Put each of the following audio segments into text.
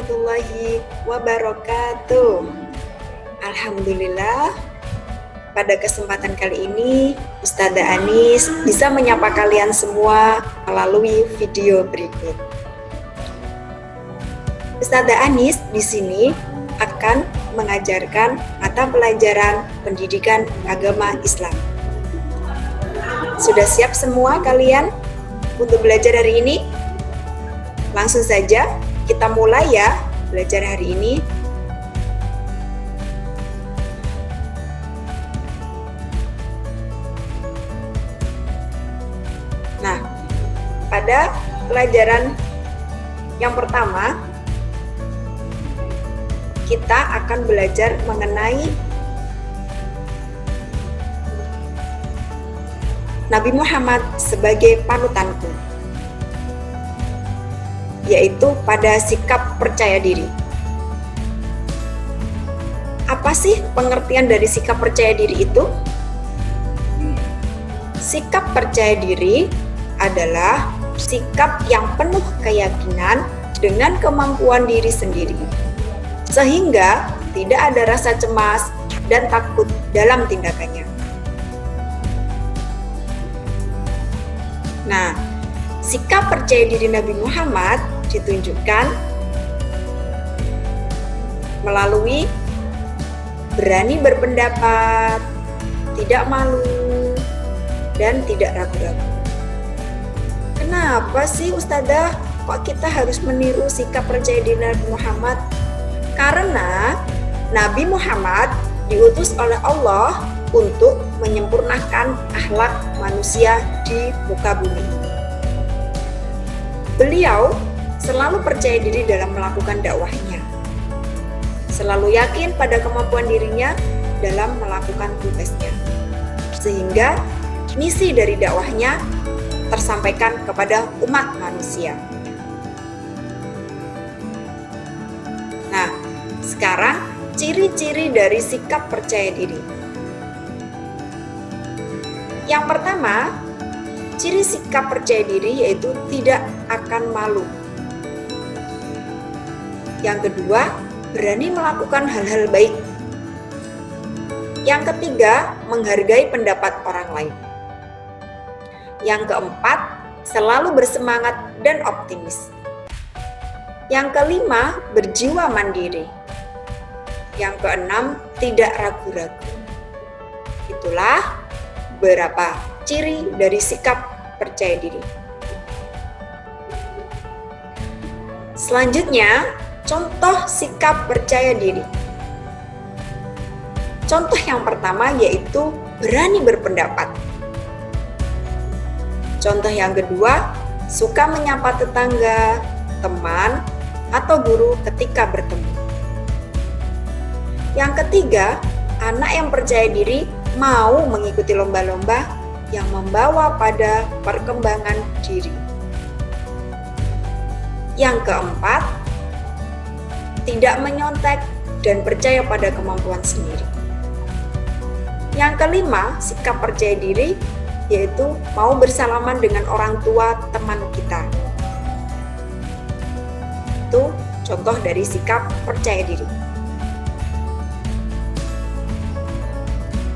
warahmatullahi wabarakatuh. Alhamdulillah, pada kesempatan kali ini Ustadzah Anis bisa menyapa kalian semua melalui video berikut. Ustadzah Anis di sini akan mengajarkan mata pelajaran pendidikan agama Islam. Sudah siap semua kalian untuk belajar hari ini? Langsung saja kita mulai ya belajar hari ini. Nah, pada pelajaran yang pertama kita akan belajar mengenai Nabi Muhammad sebagai panutanku, yaitu pada sikap percaya diri. Apa sih pengertian dari sikap percaya diri itu? Sikap percaya diri adalah sikap yang penuh keyakinan dengan kemampuan diri sendiri, sehingga tidak ada rasa cemas dan takut dalam tindakannya. Nah, sikap percaya diri Nabi Muhammad ditunjukkan melalui berani berpendapat, tidak malu, dan tidak ragu-ragu. Kenapa sih Ustadzah kok kita harus meniru sikap percaya diri Nabi Muhammad? Karena Nabi Muhammad diutus oleh Allah untuk menyempurnakan akhlak manusia di muka bumi ini. Beliau selalu percaya diri dalam melakukan dakwahnya, selalu yakin pada kemampuan dirinya dalam melakukan tugasnya, sehingga misi dari dakwahnya tersampaikan kepada umat manusia. Nah, sekarang ciri-ciri dari sikap percaya diri. Yang pertama, ciri sikap percaya diri yaitu tidak akan malu. Yang kedua, berani melakukan hal-hal baik. Yang ketiga, menghargai pendapat orang lain. Yang keempat, selalu bersemangat dan optimis. Yang kelima, berjiwa mandiri. Yang keenam, tidak ragu-ragu. Itulah beberapa ciri dari sikap percaya diri. Selanjutnya, contoh sikap percaya diri. Contoh yang pertama yaitu berani berpendapat. Contoh yang kedua, suka menyapa tetangga, teman, atau guru ketika bertemu. Yang ketiga, anak yang percaya diri mau mengikuti lomba-lomba yang membawa pada perkembangan diri. Yang keempat, tidak menyontek dan percaya pada kemampuan sendiri. Yang kelima, sikap percaya diri yaitu mau bersalaman dengan orang tua teman kita. Itu contoh dari sikap percaya diri.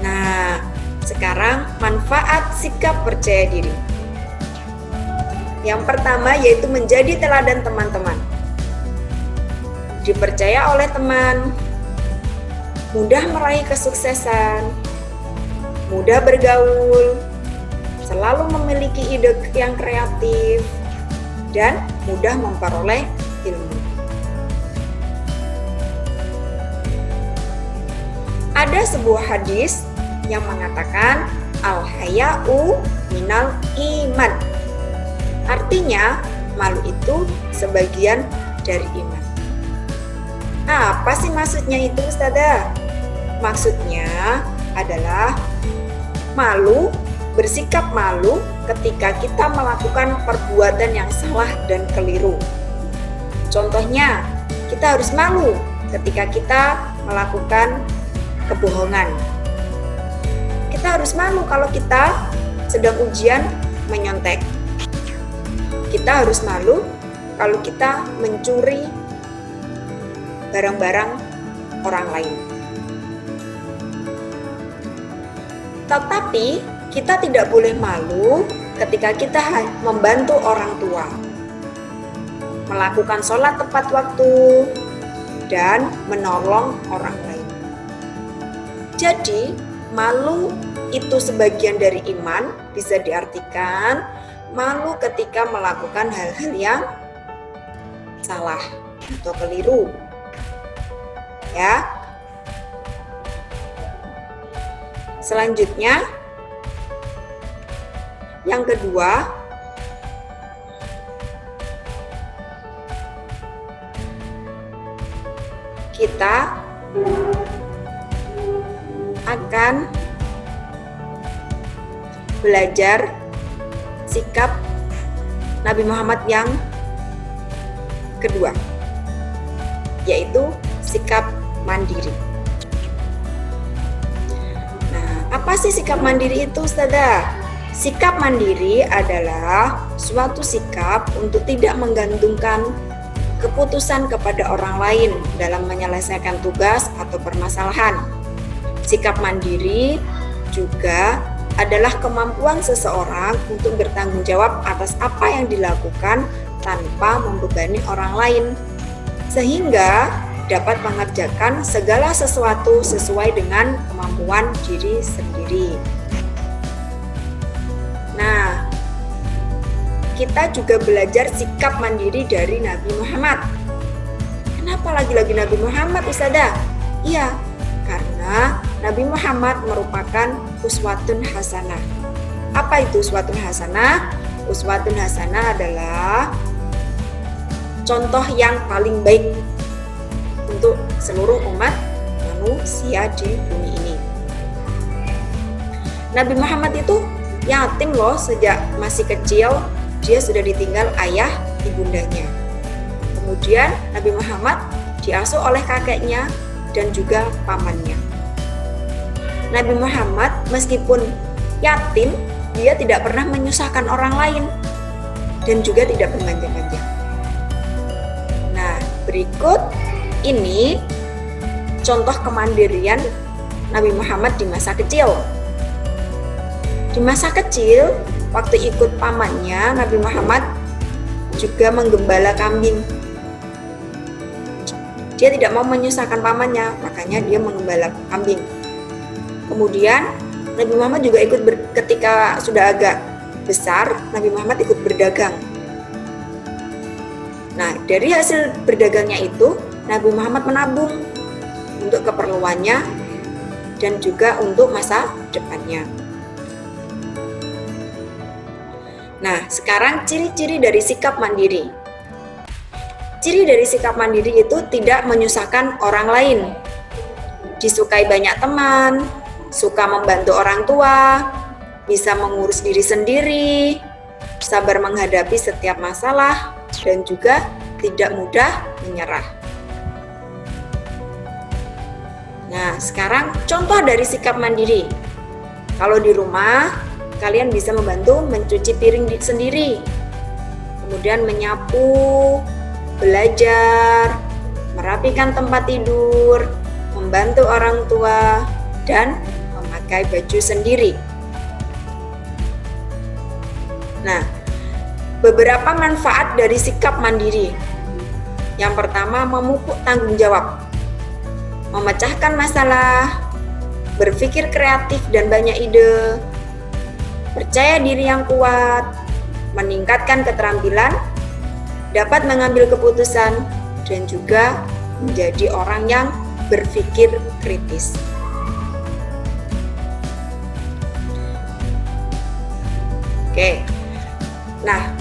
Nah, sekarang manfaat sikap percaya diri. Yang pertama yaitu menjadi teladan teman-teman. Dipercaya oleh teman, mudah meraih kesuksesan, mudah bergaul, selalu memiliki ide yang kreatif, dan mudah memperoleh ilmu. Ada sebuah hadis yang mengatakan al-haya'u minal iman. Artinya, malu itu sebagian dari iman. Apa sih maksudnya itu, Ustadzah? Maksudnya adalah malu, bersikap malu ketika kita melakukan perbuatan yang salah dan keliru. Contohnya, kita harus malu ketika kita melakukan kebohongan. Kita harus malu kalau kita sedang ujian menyontek. Kita harus malu kalau kita mencuri barang-barang orang lain. Tetapi kita tidak boleh malu ketika kita membantu orang tua, melakukan sholat tepat waktu, dan menolong orang lain. Jadi, malu itu sebagian dari iman, bisa diartikan malu ketika melakukan hal-hal yang salah atau keliru. Ya. Selanjutnya, yang kedua, kita akan belajar sikap Nabi Muhammad yang kedua, yaitu sikap mandiri. Nah, apa sih sikap mandiri itu, Ustazah? Sikap mandiri adalah suatu sikap untuk tidak menggantungkan keputusan kepada orang lain dalam menyelesaikan tugas atau permasalahan. Sikap mandiri juga adalah kemampuan seseorang untuk bertanggung jawab atas apa yang dilakukan tanpa membebani orang lain, sehingga dapat mengerjakan segala sesuatu sesuai dengan kemampuan diri sendiri. Nah, kita juga belajar sikap mandiri dari Nabi Muhammad. Kenapa lagi-lagi Nabi Muhammad, Ustazah? Iya, karena Nabi Muhammad merupakan uswatun hasanah. Apa itu uswatun hasanah? Uswatun hasanah adalah contoh yang paling baik untuk seluruh umat manusia di bumi ini. Nabi Muhammad itu yatim loh, sejak masih kecil dia sudah ditinggal ayah ibundanya. Kemudian Nabi Muhammad diasuh oleh kakeknya dan juga pamannya. Nabi Muhammad meskipun yatim, dia tidak pernah menyusahkan orang lain dan juga tidak bermanja-manja. Nah, berikut ini contoh kemandirian Nabi Muhammad di masa kecil. Di masa kecil, waktu ikut pamannya, Nabi Muhammad juga menggembala kambing. Dia tidak mau menyusahkan pamannya, makanya dia menggembala kambing. Kemudian Nabi Muhammad juga ikut ketika sudah agak besar, Nabi Muhammad ikut berdagang. Nah, dari hasil berdagangnya itu, Nabi Muhammad menabung untuk keperluannya dan juga untuk masa depannya. Nah, sekarang ciri-ciri dari sikap mandiri. Ciri dari sikap mandiri itu tidak menyusahkan orang lain, disukai banyak teman, suka membantu orang tua, bisa mengurus diri sendiri, sabar menghadapi setiap masalah, dan juga tidak mudah menyerah. Nah, sekarang contoh dari sikap mandiri. Kalau di rumah, kalian bisa membantu mencuci piring sendiri, kemudian menyapu, belajar, merapikan tempat tidur, membantu orang tua, dan memakai baju sendiri. Nah, beberapa manfaat dari sikap mandiri. Yang pertama, memupuk tanggung jawab, memecahkan masalah, berpikir kreatif dan banyak ide, percaya diri yang kuat, meningkatkan keterampilan, dapat mengambil keputusan, dan juga menjadi orang yang berpikir kritis. Oke, nah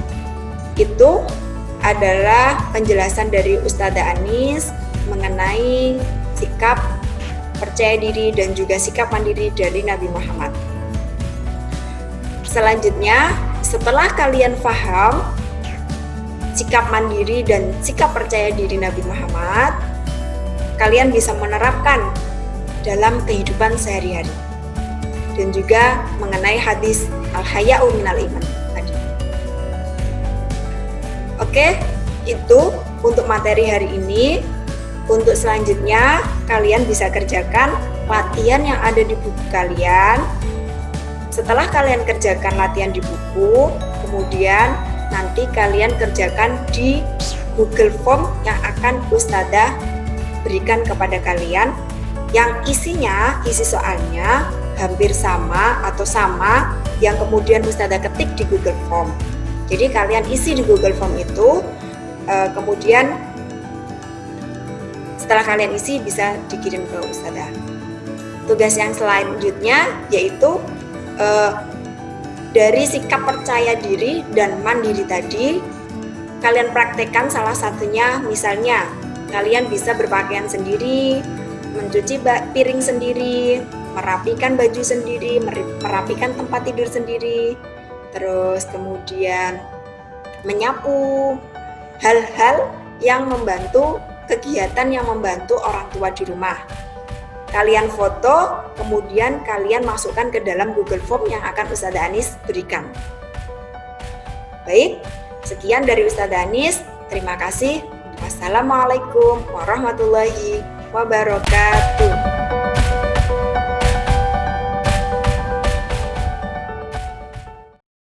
itu adalah penjelasan dari Ustazah Anis mengenai sikap percaya diri dan juga sikap mandiri dari Nabi Muhammad. Selanjutnya, setelah kalian paham sikap mandiri dan sikap percaya diri Nabi Muhammad, kalian bisa menerapkan dalam kehidupan sehari-hari. Dan juga mengenai hadis al-haya'u minal iman tadi. Oke, itu untuk materi hari ini. Untuk selanjutnya, kalian bisa kerjakan latihan yang ada di buku kalian. Setelah kalian kerjakan latihan di buku, kemudian nanti kalian kerjakan di Google Form yang akan Ustadzah berikan kepada kalian, yang isinya, isi soalnya hampir sama atau sama yang kemudian Ustadzah ketik di Google Form. Jadi kalian isi di Google Form itu, kemudian setelah kalian isi bisa dikirim ke Ustadzah. Tugas yang selanjutnya yaitu dari sikap percaya diri dan mandiri tadi, kalian praktekkan salah satunya. Misalnya kalian bisa berpakaian sendiri, mencuci piring sendiri, merapikan baju sendiri, merapikan tempat tidur sendiri, terus kemudian menyapu, hal-hal yang membantu, kegiatan yang membantu orang tua di rumah. Kalian foto, kemudian kalian masukkan ke dalam Google Form yang akan Ustadzah Anis berikan. Baik, sekian dari Ustadzah Anis. Terima kasih. Wassalamualaikum warahmatullahi wabarakatuh.